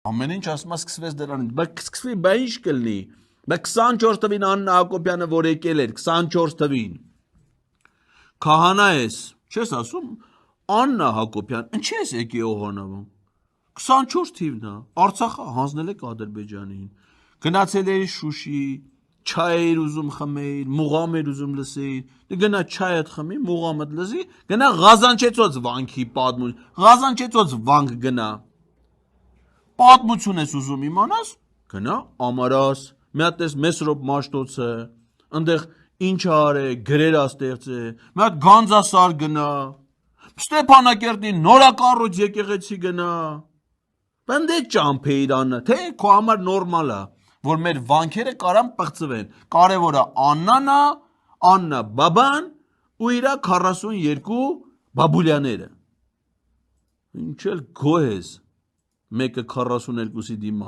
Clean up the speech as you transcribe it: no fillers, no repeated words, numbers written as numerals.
Ամեն ինչ ասում է սկսվեց դրանից, բայց սկսվի, բա ինչ կլինի։ Բայց 24 թվին Աննա Հակոբյանը որ եկել էր 24 թվին։ Քահանա ես, չես ասում Աննա Հակոբյան, ինչ ես եկի Օհանավում։ 24 թիվն է, Արցախը հանձնել եք Ադրբեջանին։ Գնացել էր Շուշի, չայ էր ուզում խմեիր, մուղամ էր ուզում լսեիր։ Գնա չայդ խմի, մուղամդ լսի, գնա Ղազանչեցոց վանքի պատմություն, Ղազանչեցոց վանք գնա։ Պատմություն ես ուզում իմանաս, գնա Ամարաս, մի հատ տես Մեսրոպ Մաշտոցը, այնտեղ ինչ արե, գրեր աստեղծե, մի հատ Գանձասար գնա, Ստեփանակերտի նորակառույց եկեղեցի գնա։ Բանդե ճամփեիր Աննա, թե քո համար նորմալ է, որ մեր վանքերը կարան պղծվեն։ Կարևորը Աննան է, Աննա բաբան ու իր 42 բաբուլյաները։ Ինչ էլ գոհ ես, մեկը 42-ի դիմաց։